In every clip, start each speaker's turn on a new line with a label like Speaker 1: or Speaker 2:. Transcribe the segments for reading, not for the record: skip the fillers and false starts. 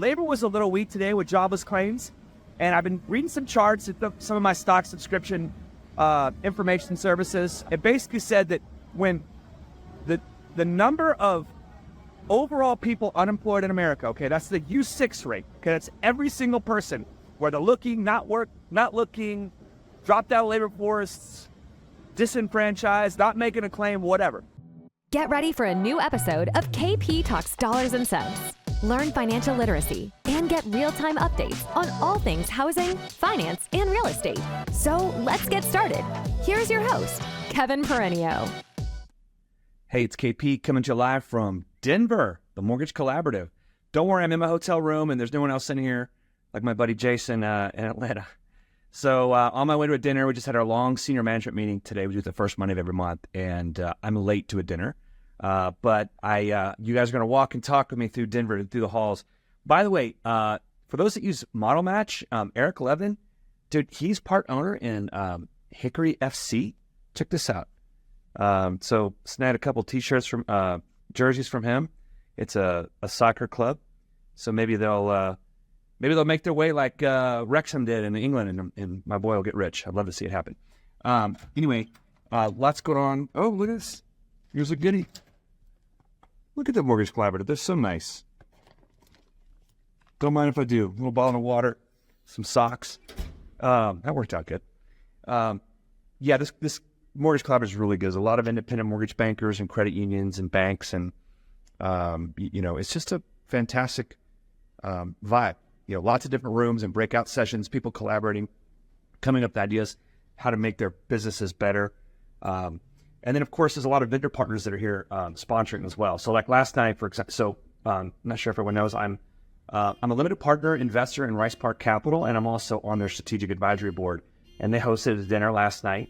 Speaker 1: labor was a little weak today with jobless claims, and I've been reading some charts at some of my stock subscription information services. It basically said that when the number of overall people unemployed in America, okay, that's the U6 rate, okay, that's every single person, whether looking, not looking, dropped out of labor force, disenfranchised, not making a claim, whatever.
Speaker 2: Get ready for a new episode of KP Talks Dollars and Cents. Learn financial literacy and get real-time updates on all things housing, finance, and real estate. So let's get started. Here's your host, Kevin Perenio.
Speaker 1: Hey, it's KP coming to you live from Denver, the Mortgage Collaborative. Don't worry, I'm in my hotel room and there's no one else in here like my buddy Jason in Atlanta. So on my way to a dinner, we just had our long senior management meeting today. We do it the first Monday of every month, and I'm late to a dinner. But you guys are going to walk and talk with me through Denver and through the halls. By the way, for those that use Model Match, Eric Levin, dude, he's part owner in Hickory FC. Check this out. So snagged a couple T-shirts from jerseys from him. It's a soccer club, so maybe they'll make their way like Wrexham did in England, and my boy will get rich. I'd love to see it happen. Anyway, lots going on. Oh, look at this. Here's a goodie. Look at the Mortgage Collaborative. They're so nice. Don't mind if I do. A little bottle of water, some socks. That worked out good. Yeah, this Mortgage Collaborative is really good. There's a lot of independent mortgage bankers and credit unions and banks, and it's just a fantastic vibe. Lots of different rooms and breakout sessions, people collaborating, coming up with ideas how to make their businesses better. And then, of course, there's a lot of vendor partners that are here sponsoring as well. So like last night, for example, I'm not sure if everyone knows, I'm a limited partner investor in Rice Park Capital, and I'm also on their strategic advisory board. And they hosted a dinner last night,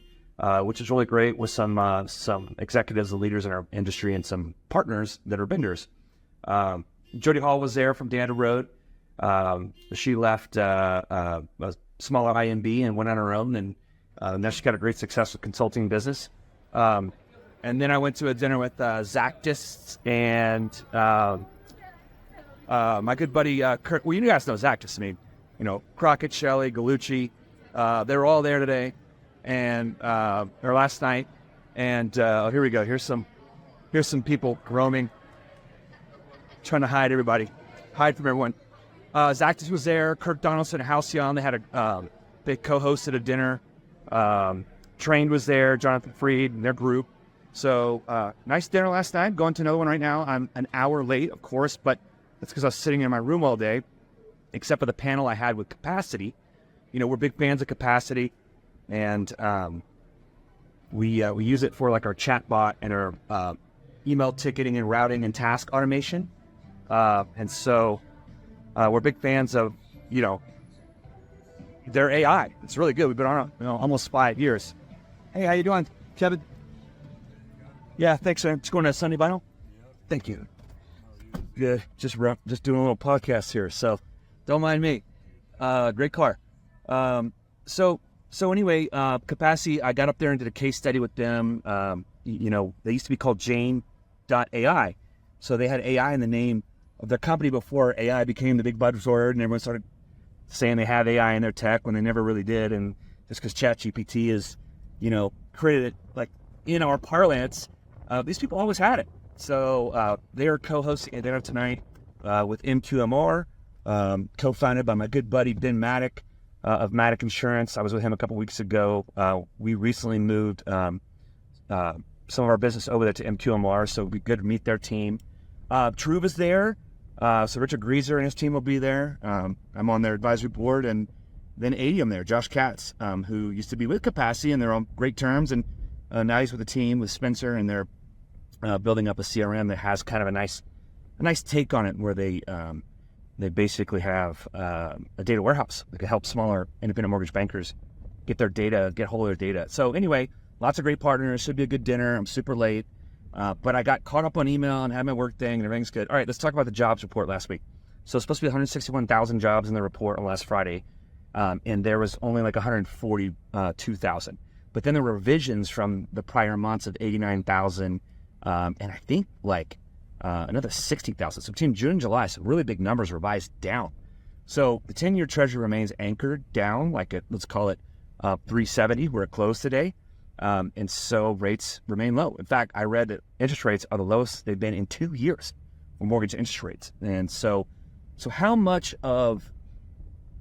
Speaker 1: which is really great, with some executives and leaders in our industry and some partners that are vendors. Jody Hall was there from Danda Road. She left a smaller IMB and went on her own, and now she's got a great successful consulting business. And then I went to a dinner with Zactus and my good buddy Kurt. Well, you guys know Zactus. I mean, Crockett, Shelley, Gallucci. They were all there today, and or last night. And here we go. Here's some people roaming, trying to hide from everyone. Zactus was there. Kirk Donaldson and Halcyon. They co-hosted a dinner. Trained was there. Jonathan Freed and their group. So nice dinner last night. Going to another one right now. I'm an hour late, of course, but that's because I was sitting in my room all day, except for the panel I had with Capacity. We're big fans of Capacity, and we use it for like our chat bot and our email ticketing and routing and task automation. And so we're big fans of, their AI. It's really good. We've been on it almost 5 years. Hey, how you doing, Kevin? Yeah, thanks, man. Just going to Sunday Vinyl? Thank you. Good. Just doing a little podcast here, so don't mind me. Great car. So anyway, Capacity, I got up there and did a case study with them. They used to be called Jane.ai. So they had AI in the name of their company before AI became the big buzzword, and everyone started saying they have AI in their tech when they never really did. And just because ChatGPT is, created it like in our parlance, these people always had it. So they are co-hosting a dinner tonight with MQMR, co-founded by my good buddy Ben Maddock of Maddock Insurance. I was with him a couple weeks ago. We recently moved some of our business over there to MQMR, so it'd be good to meet their team. Truva's there. So Richard Grieser and his team will be there. I'm on their advisory board, and then Adium there, Josh Katz, who used to be with Capacity, and they're on great terms, and now he's with a team with Spencer, and they're building up a CRM that has kind of a nice take on it, where they basically have a data warehouse that can help smaller independent mortgage bankers get hold of their data. So anyway, lots of great partners. Should be a good dinner. I'm super late. But I got caught up on email and had my work thing, and everything's good. All right, let's talk about the jobs report last week. So it's supposed to be 161,000 jobs in the report on last Friday, and there was only like 142,000. But then there were revisions from the prior months of 89,000, and I think like another 60,000. So between June and July, some really big numbers revised down. So the 10-year Treasury remains anchored down, like let's call it 370, where it closed today. And so rates remain low. In fact, I read that interest rates are the lowest they've been in 2 years for mortgage interest rates. And so how much of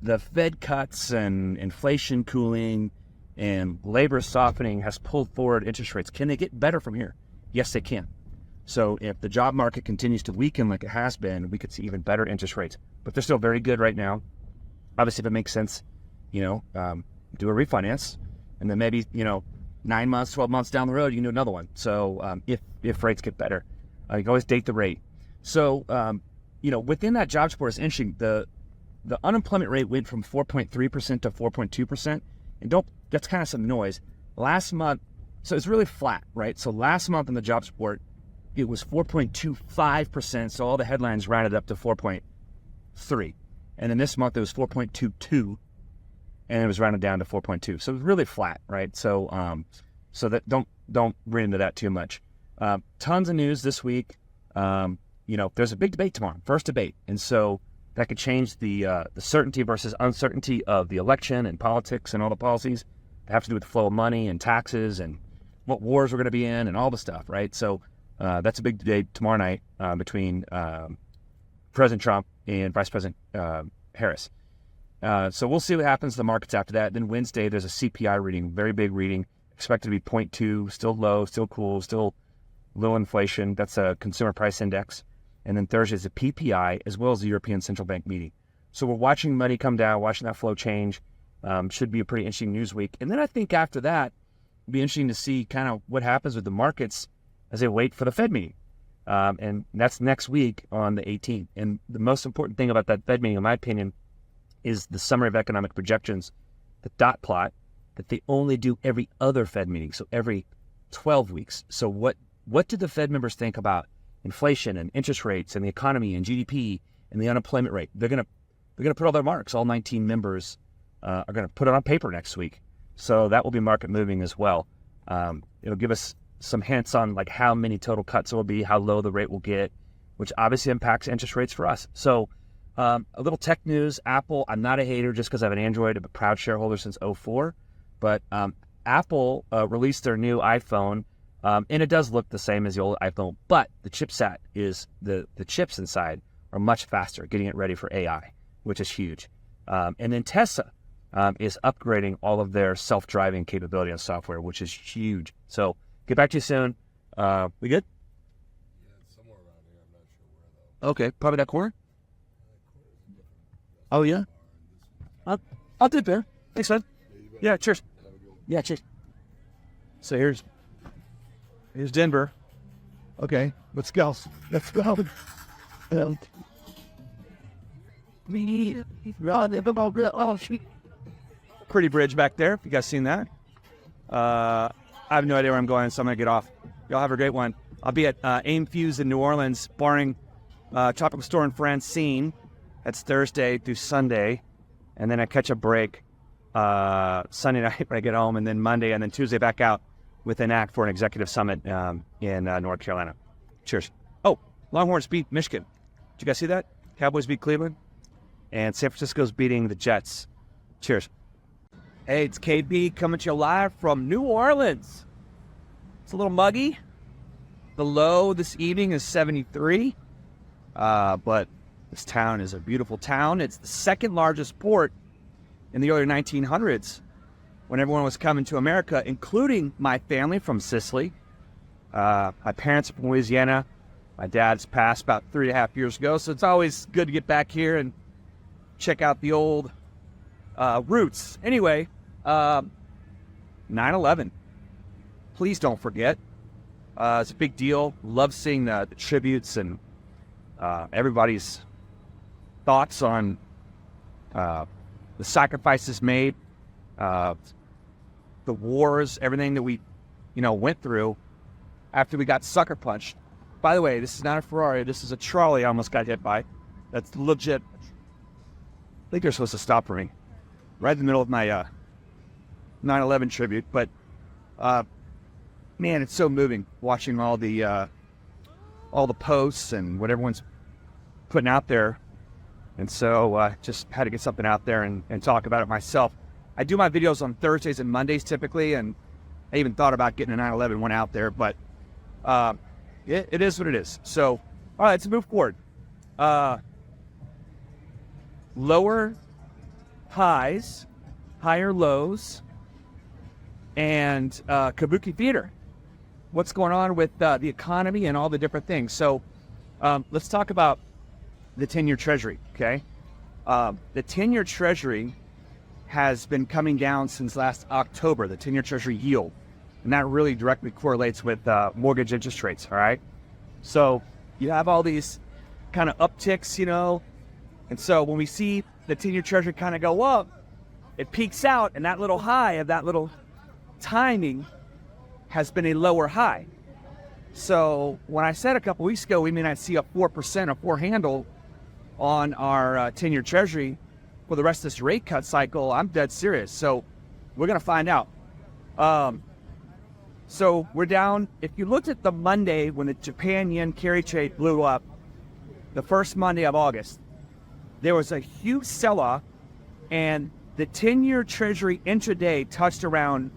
Speaker 1: the Fed cuts and inflation cooling and labor softening has pulled forward interest rates? Can they get better from here? Yes, they can. So if the job market continues to weaken like it has been, we could see even better interest rates. But they're still very good right now. Obviously, if it makes sense, do a refinance. And then maybe, 9 months, 12 months down the road, you can do another one. So if rates get better, you can always date the rate. So, within that jobs report, it's interesting. The unemployment rate went from 4.3% to 4.2%. And that's kind of some noise. Last month, so it's really flat, right? So last month in the jobs report, it was 4.25%. So all the headlines rounded up to 4.3. And then this month it was 4.22. And it was rounded down to 4.2. So it was really flat, right? So that don't read into that too much. Tons of news this week. There's a big debate tomorrow, first debate. And so that could change the certainty versus uncertainty of the election and politics and all the policies that have to do with the flow of money and taxes and what wars we're going to be in and all the stuff, right? So that's a big debate tomorrow night between President Trump and Vice President Harris. So we'll see what happens to the markets after that. Then Wednesday, there's a CPI reading, very big reading, expected to be 0.2, still low, still cool, still low inflation. That's a consumer price index. And then Thursday is a PPI, as well as the European Central Bank meeting. So we're watching money come down, watching that flow change. Should be a pretty interesting news week. And then I think after that, it'll be interesting to see kind of what happens with the markets as they wait for the Fed meeting. And that's next week on the 18th. And the most important thing about that Fed meeting, in my opinion, is the summary of economic projections, the dot plot, that they only do every other Fed meeting, so every 12 weeks. So what do the Fed members think about inflation and interest rates and the economy and GDP and the unemployment rate? They're gonna put all their marks. All 19 members are gonna put it on paper next week. So that will be market moving as well. It'll give us some hints on like how many total cuts there will be, how low the rate will get, which obviously impacts interest rates for us. So a little tech news. Apple, I'm not a hater just because I have an Android. I'm a proud shareholder since 2004. But Apple released their new iPhone, and it does look the same as the old iPhone, but the chipset is, the chips inside are much faster, getting it ready for AI, which is huge. And then Tesla is upgrading all of their self-driving capability and software, which is huge. So get back to you soon. We good?
Speaker 3: Yeah, it's somewhere around here. I'm not sure where, though.
Speaker 1: Okay, probably that corner? Oh, yeah? I'll dip there. Thanks, man. Yeah, cheers. Yeah, cheers. So here's Denver. Okay, let's go. Let's go. Pretty bridge back there, if you guys seen that. I have no idea where I'm going, so I'm going to get off. Y'all have a great one. I'll be at Aim Fuse in New Orleans, barring Tropical Store in Francine. That's Thursday through Sunday. And then I catch a break Sunday night when I get home, and then Monday, and then Tuesday back out with Enact for an executive summit in North Carolina. Cheers. Oh, Longhorns beat Michigan. Did you guys see that? Cowboys beat Cleveland. And San Francisco's beating the Jets. Cheers. Hey, it's KB coming to you live from New Orleans. It's a little muggy. The low this evening is 73. But this town is a beautiful town. It's the second largest port in the early 1900s when everyone was coming to America, including my family from Sicily. My parents are from Louisiana. My dad's passed about 3.5 years ago, so it's always good to get back here and check out the old roots. Anyway, 9/11. Please don't forget. It's a big deal. Love seeing the tributes and everybody's thoughts on the sacrifices made, the wars, everything that we, went through after we got sucker punched. By the way, this is not a Ferrari. This is a trolley I almost got hit by. That's legit. I think they're supposed to stop for me right in the middle of my 9/11 tribute. But man, it's so moving watching all the all the posts and what everyone's putting out there. And so just had to get something out there and talk about it myself. I do my videos on Thursdays and Mondays typically, and I even thought about getting a 9/11 one out there, but it is what it is. So, all right, let's move forward. Lower highs, higher lows, and Kabuki Theater. What's going on with the economy and all the different things. So let's talk about the 10-year Treasury, okay? The 10-year Treasury has been coming down since last October, the 10-year Treasury yield. And that really directly correlates with mortgage interest rates, all right? So you have all these kind of upticks, you know, and so when we see the 10-year Treasury kind of go up, it peaks out, and that little high of that little timing has been a lower high. So when I said a couple weeks ago, we may not see a 4%, a 4 handle on our 10-year Treasury for the rest of this rate cut cycle, I'm dead serious. So we're going to find out. So we're down. If you looked at the Monday when the Japan yen carry trade blew up, the first Monday of August, there was a huge sell-off, and the 10-year Treasury intraday touched around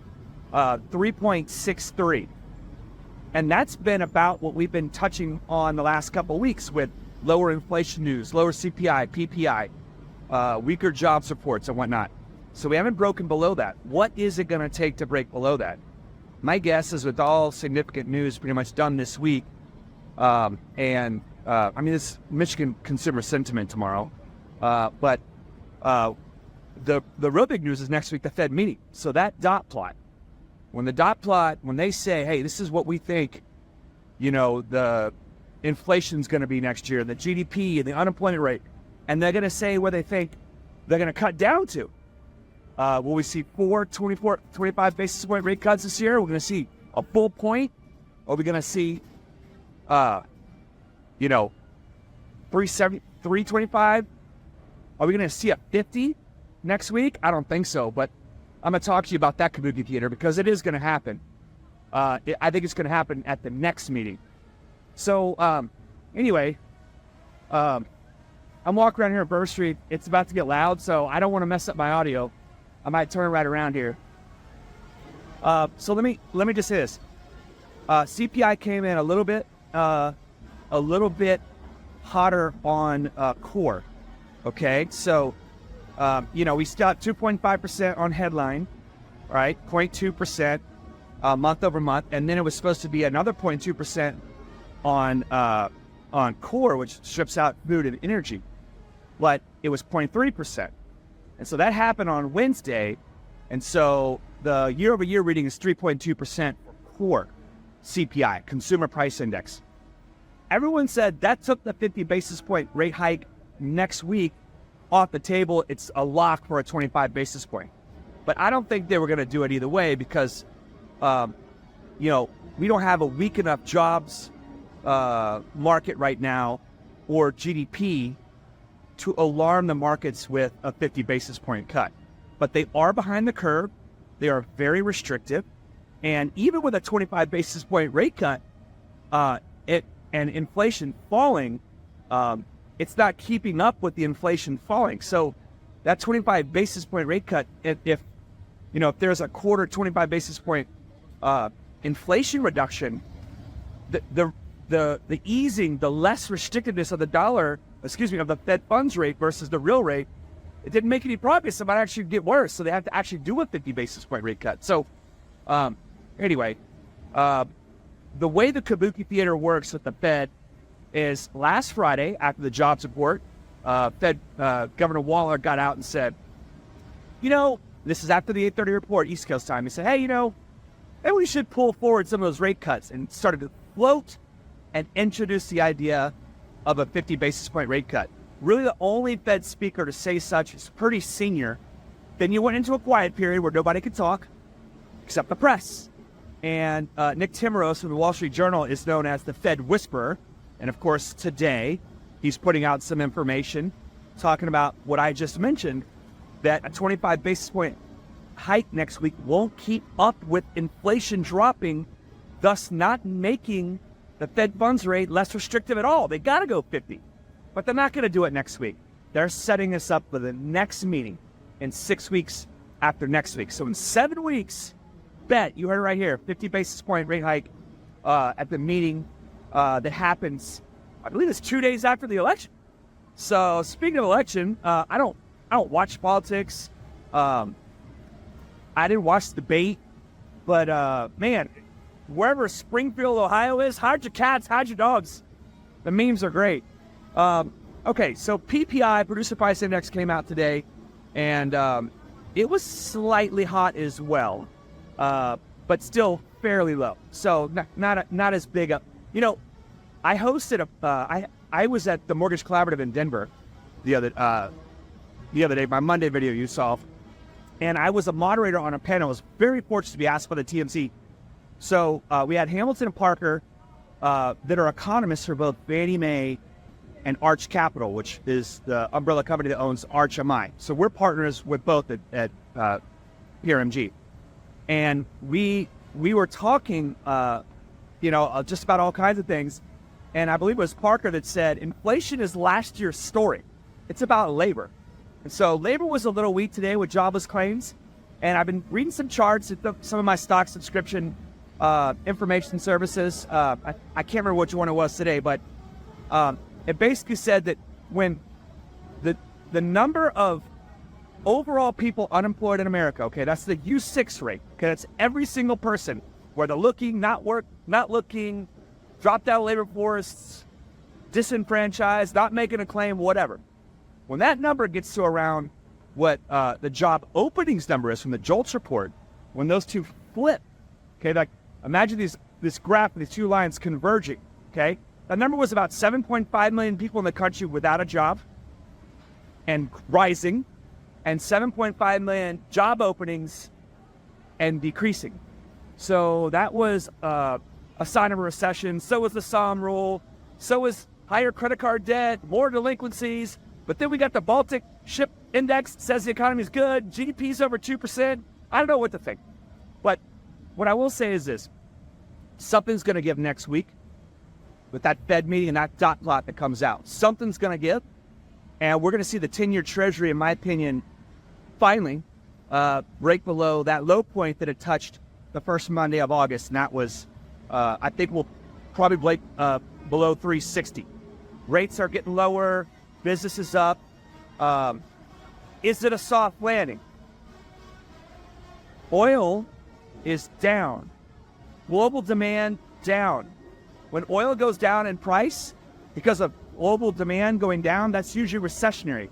Speaker 1: 3.63. And that's been about what we've been touching on the last couple of weeks with lower inflation news, lower CPI, PPI, weaker jobs reports and whatnot. So we haven't broken below that. What is it going to take to break below that? My guess is with all significant news pretty much done this week, I mean, it's Michigan consumer sentiment tomorrow, but the real big news is next week, the Fed meeting. So that dot plot, when they say, hey, this is what we think, you know, the inflation's going to be next year, the GDP and the unemployment rate, and they're going to say where they think they're going to cut down to. Will we see 25 basis point rate cuts this year? We're going to see a full point? Or are we going to see, 325? Are we going to see a 50 next week? I don't think so, but I'm going to talk to you about that Kabuki Theater because it is going to happen. I think it's going to happen at the next meeting. So, anyway, I'm walking around here at Burr Street. It's about to get loud, so I don't want to mess up my audio. I might turn right around here. So let me just say this. CPI came in a little bit hotter on core. Okay, so we stopped 2.5% on headline, right? 0.2% month over month, and then it was supposed to be another 0.2% on core, which strips out food and energy, but it was 0.3%. And so that happened on Wednesday, and so the year-over-year reading is 3.2% for core CPI, Consumer Price Index. Everyone said that took the 50 basis point rate hike next week off the table. It's a lock for a 25 basis point. But I don't think they were going to do it either way because, we don't have a weak enough jobs market right now or GDP to alarm the markets with a 50 basis point cut. But they are behind the curve. They are very restrictive. And even with a 25 basis point rate cut, and inflation falling, it's not keeping up with the inflation falling. So that 25 basis point rate cut, if there's a quarter 25 basis point inflation reduction, the easing, the less restrictiveness of the dollar, of the Fed funds rate versus the real rate, it didn't make any progress. It might actually get worse. So they have to actually do a 50 basis point rate cut. So anyway, the way the Kabuki Theater works with the Fed is last Friday after the jobs report, Fed Governor Waller got out and said, this is after the 8:30 report, East Coast time. He said, hey, maybe we should pull forward some of those rate cuts, and started to float and introduce the idea of a 50 basis point rate cut. Really the only Fed speaker to say such is pretty senior. Then you went into a quiet period where nobody could talk except the press. And Nick Timiraos from the Wall Street Journal is known as the Fed Whisperer. And of course, today he's putting out some information talking about what I just mentioned, that a 25 basis point hike next week won't keep up with inflation dropping, thus not making the Fed funds rate less restrictive at all. They got to go 50. But they're not going to do it next week. They're setting us up for the next meeting in 6 weeks after next week. So in 7 weeks, bet, you heard it right here, 50 basis point rate hike at the meeting that happens, I believe it's 2 days after the election. So speaking of election, I don't watch politics. I didn't watch the debate, but man, wherever Springfield, Ohio is, hide your cats, hide your dogs. The memes are great. Okay, so PPI, Producer Price Index, came out today, and it was slightly hot as well, but still fairly low. So not as big up. You know, I hosted I was at the Mortgage Collaborative in Denver the other day, my Monday video you saw, and I was a moderator on a panel. I was very fortunate to be asked by the TMC. So we had Hamilton and Parker that are economists for both Fannie Mae and Arch Capital, which is the umbrella company that owns Arch MI. So we're partners with both at PRMG. And we were talking, just about all kinds of things. And I believe it was Parker that said, inflation is last year's story. It's about labor. And so labor was a little weak today with jobless claims. And I've been reading some charts at some of my stock subscription information services. I can't remember which one it was today, but it basically said that when the number of overall people unemployed in America, okay, that's the U6 rate, okay, that's every single person, whether looking, not looking, dropped out of labor force, disenfranchised, not making a claim, whatever. When that number gets to around what the job openings number is from the JOLTS report, when those two flip, okay, like imagine this graph, these two lines converging, okay? That number was about 7.5 million people in the country without a job and rising, and 7.5 million job openings and decreasing. So that was a sign of a recession. So was the Somme rule. So was higher credit card debt, more delinquencies. But then we got the Baltic Ship Index, says the economy is good. GDP's over 2%. I don't know what to think. But what I will say is this. Something's going to give next week with that Fed meeting and that dot plot that comes out. Something's going to give. And we're going to see the 10-year Treasury, in my opinion, finally break below that low point that it touched the first Monday of August. And that was, I think we'll probably break below 360. Rates are getting lower. Business is up. Is it a soft landing? Oil is down. Global demand down. When oil goes down in price because of global demand going down, that's usually recessionary.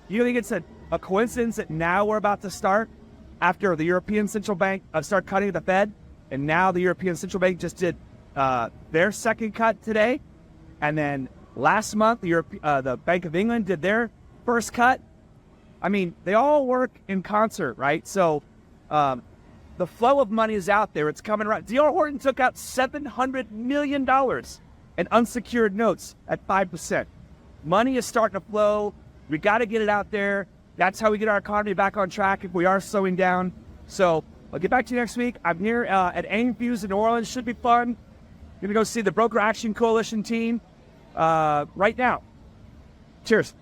Speaker 1: You think it's a coincidence that now we're about to start after the European Central Bank start cutting at the Fed, and now the European Central Bank just did their second cut today, and then last month the Bank of England did their first cut. I mean, they all work in concert, right? So the flow of money is out there. It's coming around. D.R. Horton took out $700 million in unsecured notes at 5%. Money is starting to flow. We got to get it out there. That's how we get our economy back on track if we are slowing down. So I'll get back to you next week. I'm here at AIM Fuse in New Orleans. Should be fun. Going to go see the Broker Action Coalition team right now. Cheers.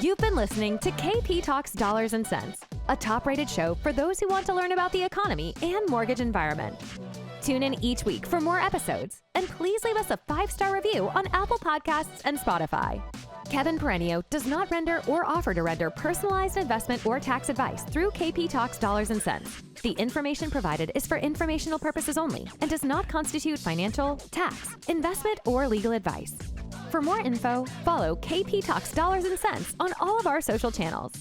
Speaker 2: You've been listening to KP Talks Dollars and Cents, a top-rated show for those who want to learn about the economy and mortgage environment. Tune in each week for more episodes, and please leave us a 5-star review on Apple Podcasts and Spotify. Kevin Perenio does not render or offer to render personalized investment or tax advice through KP Talks Dollars and Cents. The information provided is for informational purposes only and does not constitute financial, tax, investment, or legal advice. For more info, follow KP Talks Dollars and Cents on all of our social channels.